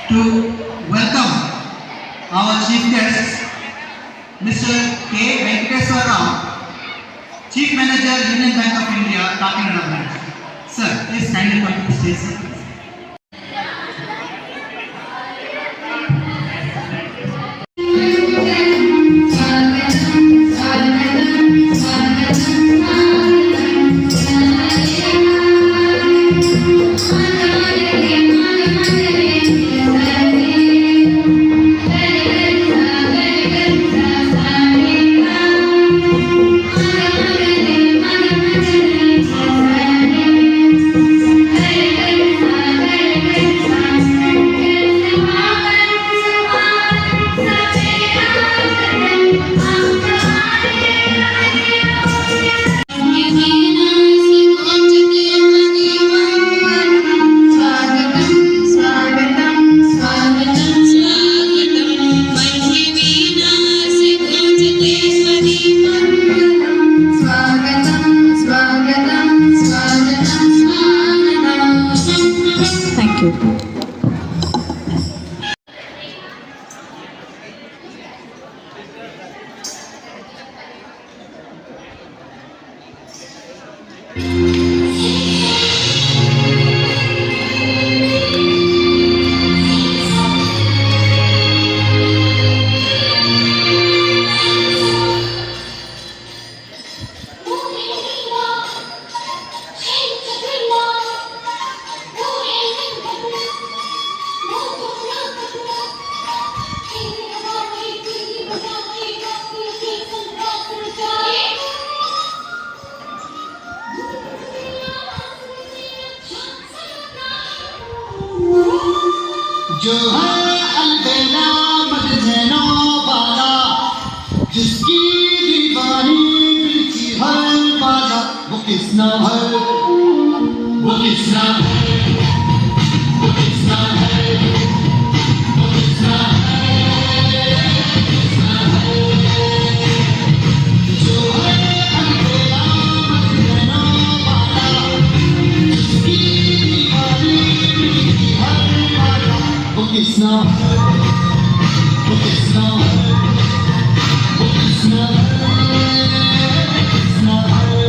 to welcome our chief guest, Mr. K. Venkateswara Rao, Chief Manager, Union Bank of India, Kakinada branch. Sir, please kindly come to the stage, sir. Thank you. जो है अलबेला मदनो वाला, जिसकी दीवानी दिल की हर बाला, वो किसना है, वो किसना है, वो किसना है, वो किसना है, किसना है। जो है अलबेला मदनो वाला, जिसकी दीवानी दिल की हर बाला, वो किसना है, वो किसना है, वो किसना है, किसना है।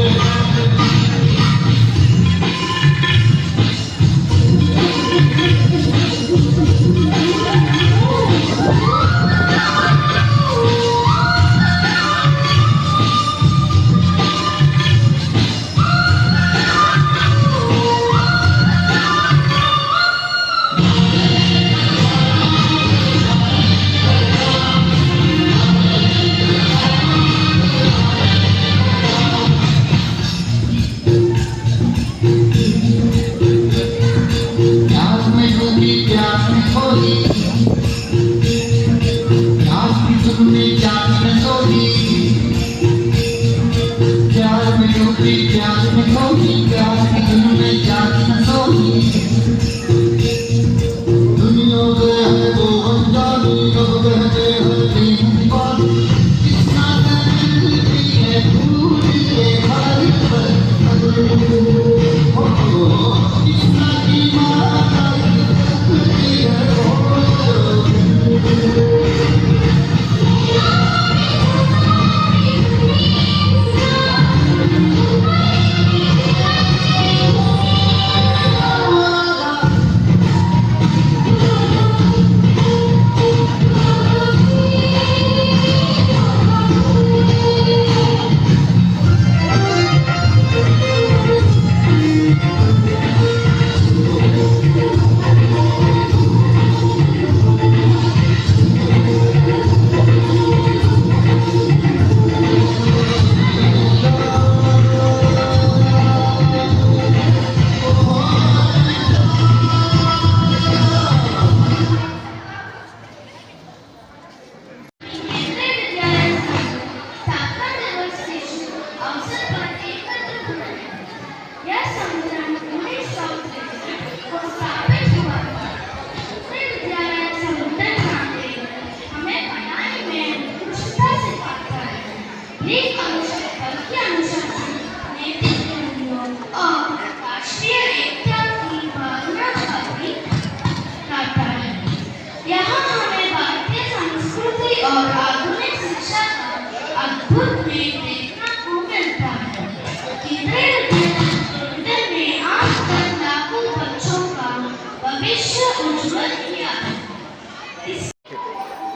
भविष्य उज्जवल किया।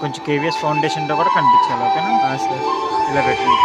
కొంచెం కేవీఎస్ ఫౌండేషన్తో కూడా కనిపించాలి, ఓకేనా సార్? ఇలా పెట్టండి.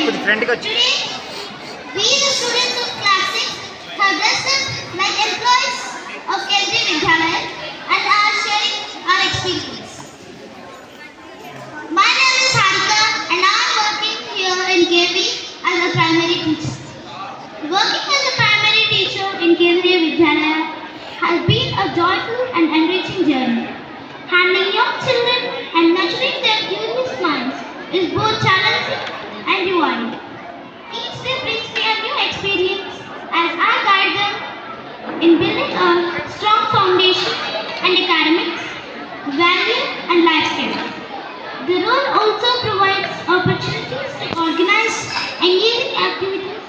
కొంచెం ఫ్రంట్కి వచ్చి We, the students of class 6, have dressed up like employees of Kendriya Vidyalaya and are sharing our experience. My name is Harika and I am working here in KB as a primary teacher. Working as a primary teacher in Kendriya Vidyalaya has been a joyful and enriching journey. Handling young children and nurturing their curious minds is both challenging and rewarding. Each day brings me a new experience as I guide them in building a strong foundation and academics, value and life skills. The role also provides opportunities to organize engaging activities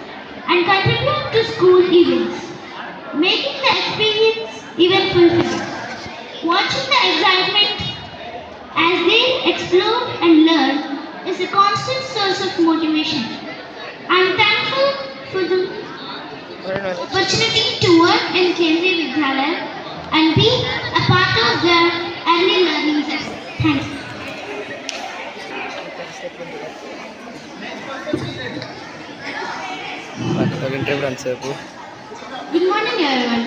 and contribute to school events, making the experience even fulfilling. Watching the excitement as they explore and learn is a constant source of motivation. I am thankful for the opportunity to work in Kendriya Vidyalaya and be a part of their early learning session. Thank you. Good morning everyone.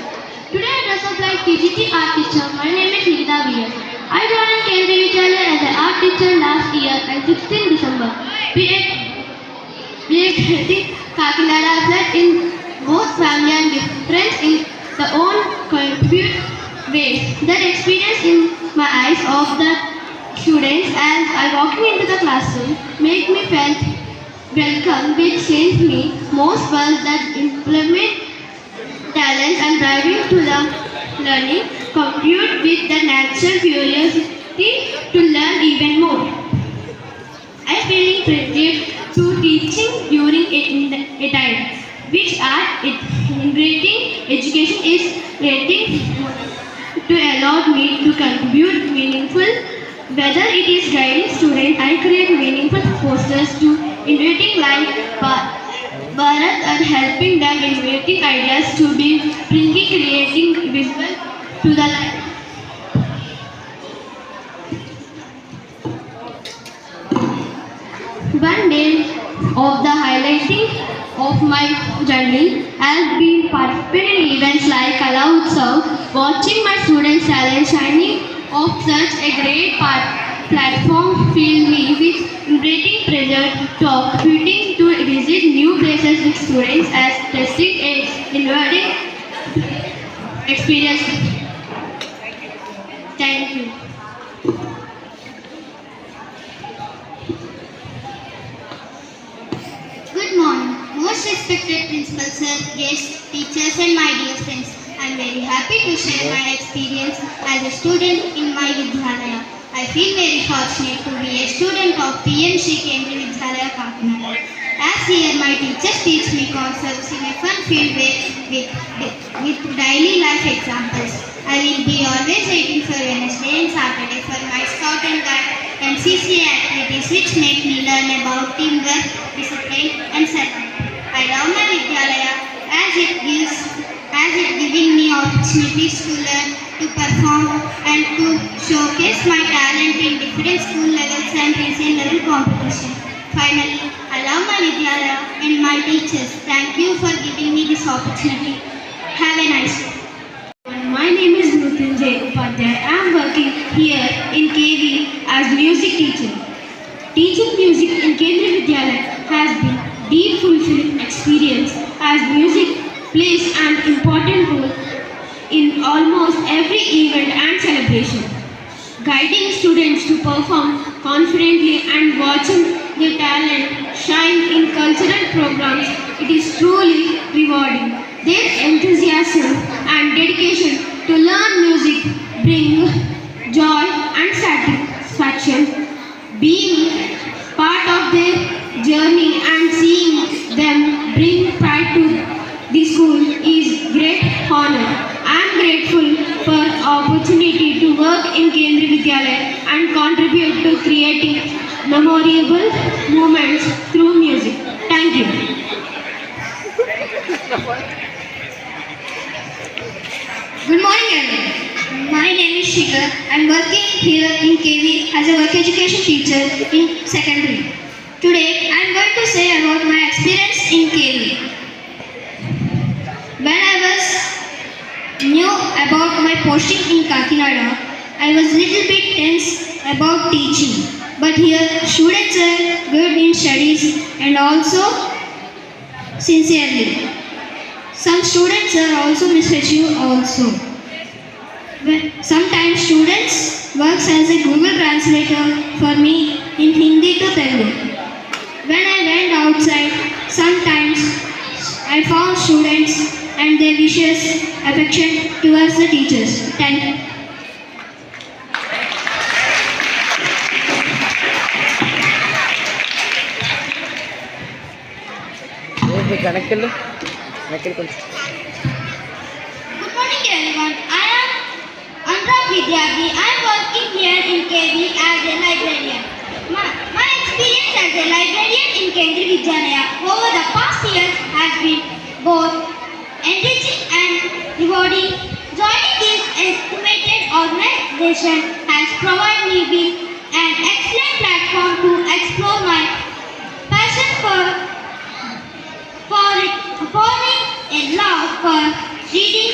Today I dress up like TGT art teacher. My name is Nidha Viyas. I joined Kendriya Vidyalaya as an art teacher last year on 16 December. We created Kakinada flat in both family and friends in their own contribute ways. That experience in my eyes of the students as I walking into the classroom make me felt welcome, which saves me most fun that implement talents and driving to the learning compute with the natural curiosity to learn even more. I feeling privileged to teaching during a time which art integrating education is rating to allow me to contribute meaningful. Whether it is guiding students, I create meaningful posters to innovating like Bharat and helping them innovating ideas to be bringing creating visual to the life. One day of the highlighting of my journey has been participating in events like Kala Utsav, watching my students' talent shining of such a great platform filled me with great pressure to competing to visit new places with students as testing a innovative experience. Thank you. Good morning, most respected principal sir, guests, teachers and my dear friends. I am very happy to share my experience as a student in my Vidyalaya. I feel very fortunate to be a student of PMC Kendriya Vidyalaya Kakinada. As here my teachers teach me concepts in a fun-filled way with daily life examples. I will be always waiting for Wednesday and Saturday for my Scout and Guide and CCA activities which make me learn about teamwork, discipline and survival. I love my Vidyalaya as it giving me opportunities to learn, to perform and to showcase my talent in different school levels and regional level competition. Finally, I love my Vidyalaya and my teachers. Thank you for giving me this opportunity. Have a nice day. My name is Mrityunjay Upadhyay. I am working here in KV as music teacher. Teaching music in Kendriya Vidyalaya has been deep fulfilling experience as music plays an important role in almost every event and celebration. Guiding students to perform confidently and watching their talent shine in cultural programs, it is truly rewarding. Their enthusiasm and dedication to learn music bring joy and satisfaction. Being part of their journey and seeing them bring pride to the school is great honor. I am grateful for opportunity to work in Kendriya Vidyalaya and contribute to creating memorable moments through music. Thank you. Good morning everyone. My name is Shikha. I am working here in KV as a work education teacher in secondary. Today I am going to say about my experience in KV. When I was new about my posting in Kakinada, I was little bit tense about teaching. But here students are good in studies and also sincerely. Some students are also mischievous also. Sometimes students works as a Google translator for me in Hindi to Telugu. When I went outside, sometimes I found students and their wishes affection towards the teachers. Thank you. వెనక్కి కొంచెం Good morning everyone. I am Anurag Vidyarthi. I am working here in KV as a librarian. My experience as a librarian in Kendriya Vidyalaya over the past years has been both enriching and rewarding. Joining this estimated organization has provided me with an excellent platform to explore my passion for forming a love for reading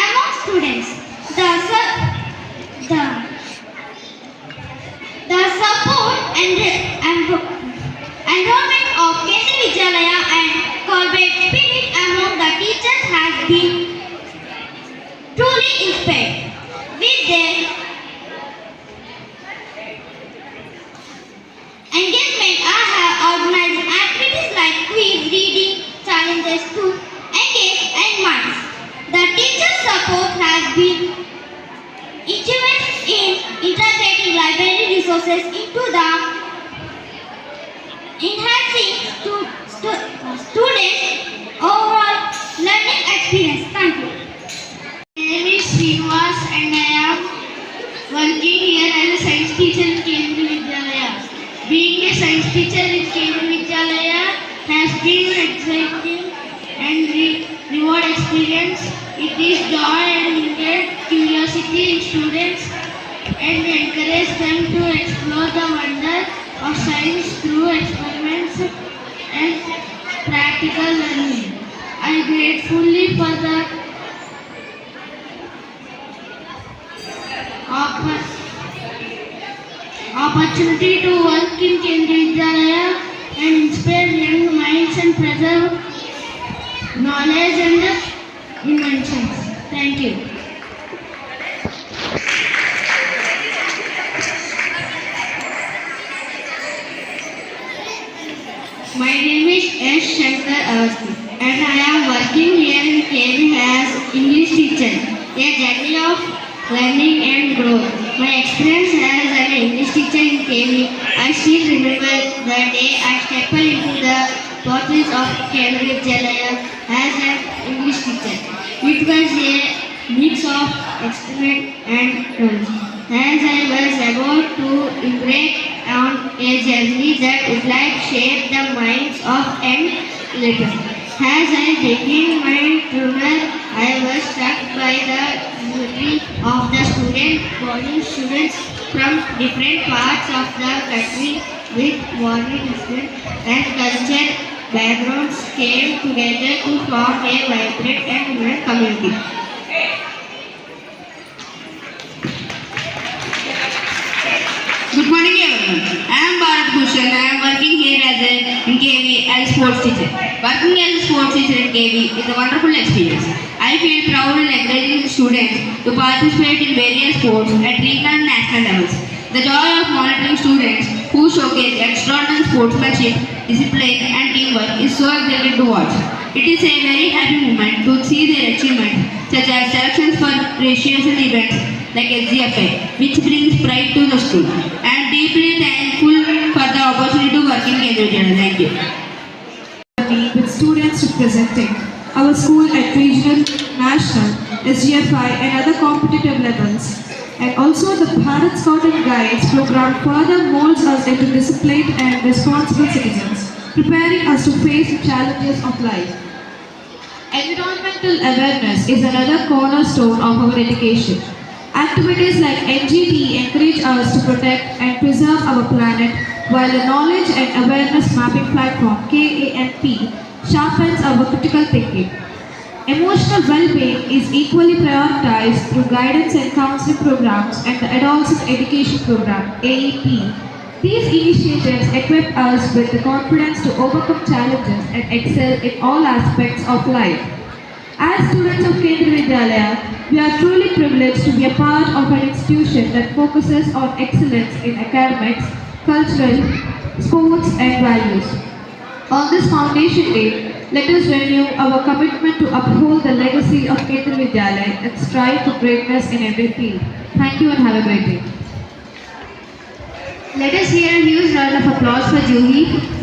among students. The support and enrollment of Kendriya Vidyalaya and corporate spirit among the teachers has been truly inspired. With their engagement, I have organized activities like quiz, reading, challenges to engage and minds. The teacher support has been instrumental in integrating library resources into the enhancing students' overall learning experience. Thank you. My name is Srinivas and I am working here as a science teacher in Kendriya Vidyalaya. Being a science teacher in Kendriya Vidyalaya has been an exciting and reward experience. It is joy and indeed curiosity in students and encourage them to explore the wonder of science through experiments and practical learning. I gratefully for the opportunity opportunity to work in Kendriya Vidyalaya and inspire young minds and preserve knowledge and inventions. Thank you. My name is S. Shankar Awasthi and I am working here in KB as English teacher. A journey of learning and growth. My experience as an English teacher in KB, I still remember the day I stepped into the portals of Kendriya Vidyalaya as an English teacher. It was a mix of experiment and knowledge. As I was about to embark on a journey that would like shape the minds of young leaders. As I began my tour, I was struck by the beauty of the student body. Students from different parts of the country with varied history and culture backgrounds came together to form a vibrant and human community. Good morning everyone. I am Bharat Bhushan. I am working here as in KV as sports teacher. Working as a sports teacher in KV is a wonderful experience. I feel proud and encouraging students to participate in various sports at regional and national levels. The joy of monitoring students who showcase extraordinary sportsmanship, discipline and teamwork is so exciting to watch. It is a very happy moment to see their achievements such as selections for recreational events like SGFA, which brings pride to the school. I am deeply thankful for the opportunity to work in Kendriya Vidyalaya. Thank you. With students representing our school at regional, national, SGFI and other competitive levels. And also the Bharat Scout and Guides program further molds us into disciplined and responsible citizens, preparing us to face the challenges of life. Environmental awareness is another cornerstone of our education. Activities like NGT encourage us to protect and preserve our planet, while the Knowledge and Awareness Mapping Platform KAMP sharpens our critical thinking. Emotional well-being is equally prioritized through guidance and counseling programs and the Adolescent Education Program AEP. These initiatives equip us with the confidence to overcome challenges and excel in all aspects of life. As students of Kendriya Vidyalaya, we are truly privileged to be a part of an institution that focuses on excellence in academics, cultural, sports and values. On this Foundation Day, let us renew our commitment to uphold the legacy of Kendriya Vidyalaya and strive for greatness in every field. Thank you and have a great day. Let us hear a huge round of applause for Juhi.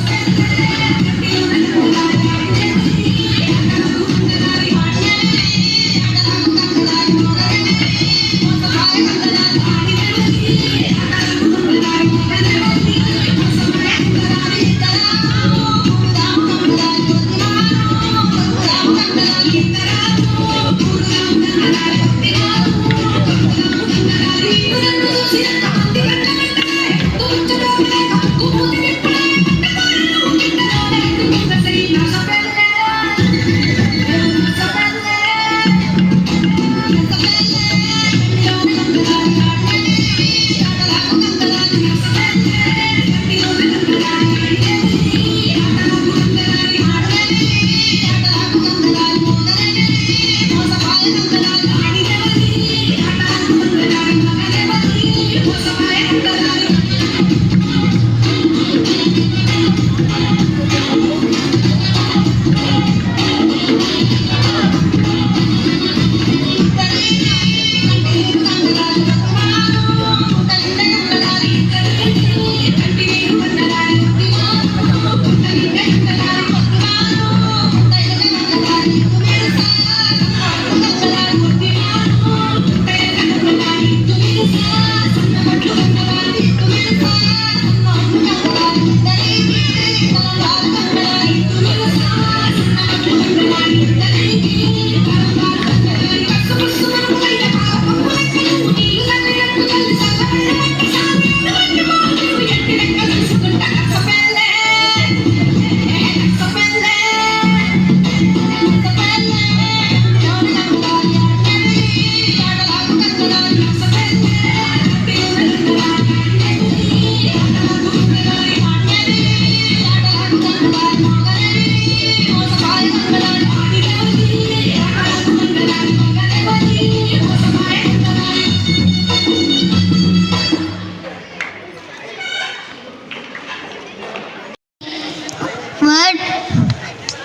Thank you.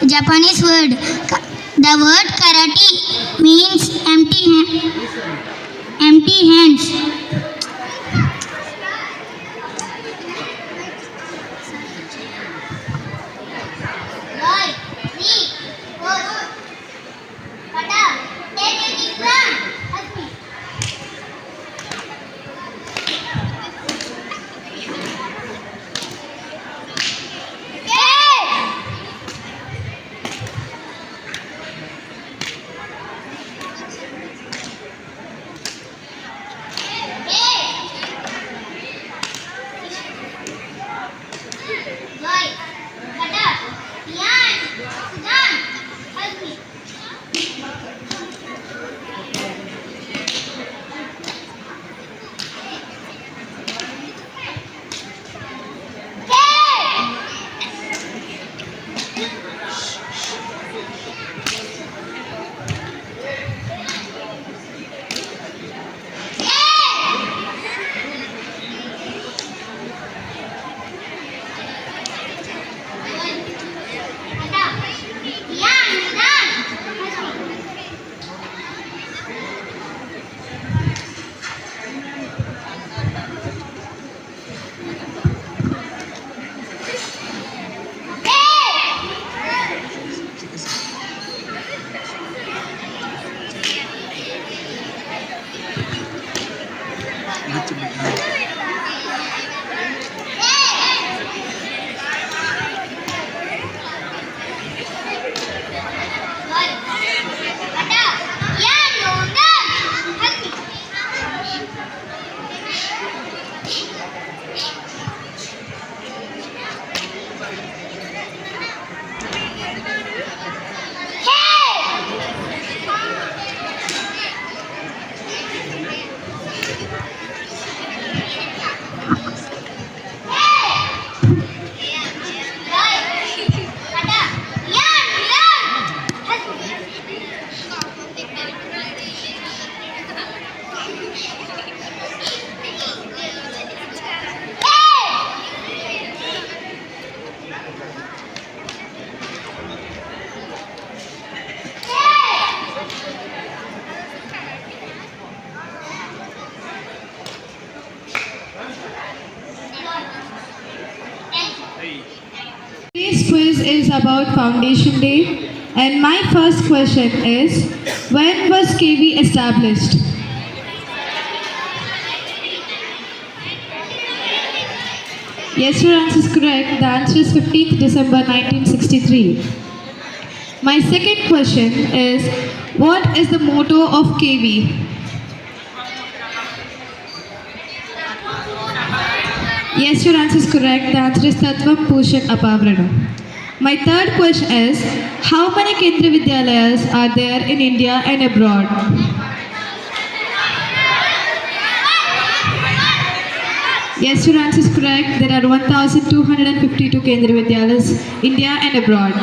Japanese word. The word karate means empty hands. Today's quiz is about Foundation Day, and my first question is, when was KV established? Yes, your answer is correct. The answer is 15th December 1963. My second question is, what is the motto of KV? Yes, your answer is correct. The answer is Tattvam Pushan Apavranam. My third question is, how many Kendriya Vidyalayas are there in India and abroad? Yes, your answer is correct. There are 1,252 Kendriya Vidyalayas, India and abroad.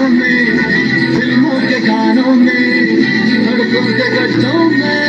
में, फिल्मों के गानों में, सड़कों के गड्ढों में